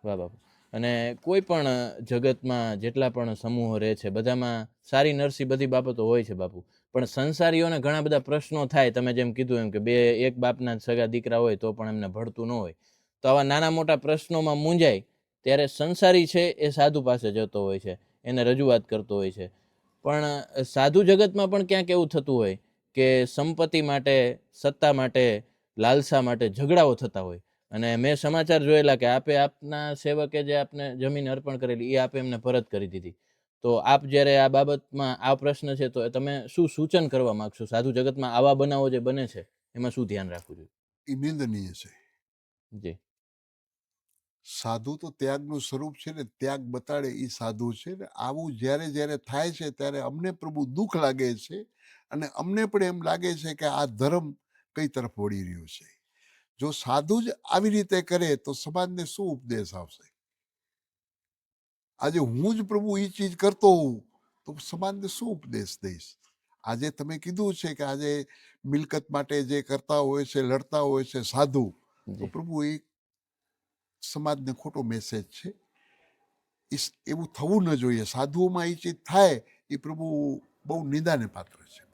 વાહ બાપુ. અને કોઈ પણ જગતમાં જેટલા પણ સમૂહો રહે છે બધામાં સારી નરસી બધી બાબતો હોય છે બાપુ. પણ સંસારીઓને ઘણા બધા પ્રશ્નો થાય, તમે જેમ કીધું એમ કે એક બાપના સગા દીકરા હોય તો પણ એમને ભળતું ન હોય, તો આવા નાના મોટા પ્રશ્નોમાં મૂંઝાય ત્યારે સંસારી છે એ સાધુ પાસે જતો હોય છે, એને રજૂઆત કરતો હોય છે. પણ સાધુ જગતમાં પણ ક્યાંક એવું થતું હોય કે સંપત્તિ માટે, સત્તા માટે, લાલસા માટે ઝઘડાઓ થતા હોય. અને મેં સમાચાર જોયેલા કે આપના સેવકે જે આપને જમીન અર્પણ કરેલી એ આપે એમને પરત કરી દીધી. તો આપ જ્યારે આ બાબતમાં આ પ્રશ્ન છે તો તમે શું સૂચન કરવા માંગશો? સાધુ જગતમાં આવા બનાવો જે બને છે એમાં શું ધ્યાન રાખવું જોઈએ? એ નિંદનીય છે. જી. સાધુ તો ત્યાગનું સ્વરૂપ છે ને, ત્યાગ બતાડે એ સાધુ છે ને. આવું જ્યારે જ્યારે થાય છે ત્યારે અમને પ્રભુ દુઃખ લાગે છે, અને અમને પણ એમ લાગે છે કે આ ધર્મ કઈ તરફ વળી રહ્યો છે. જો સાધુ જ આવી રીતે કરે તો સમાજને શું ઉપદેશ આવશે? આજે હું જ પ્રભુ એ ચીજ કરતો હોઉં તો સમાજને શું ઉપદેશ દઈશ? આજે તમે કીધું છે કે આજે મિલકત માટે જે કરતા હોય છે, લડતા હોય છે સાધુ, તો પ્રભુ એ સમાજને ખોટો મેસેજ છે. એવું થવું ન જોઈએ. સાધુઓમાં એ ચીજ થાય એ પ્રભુ બહુ નિંદાને પાત્ર છે.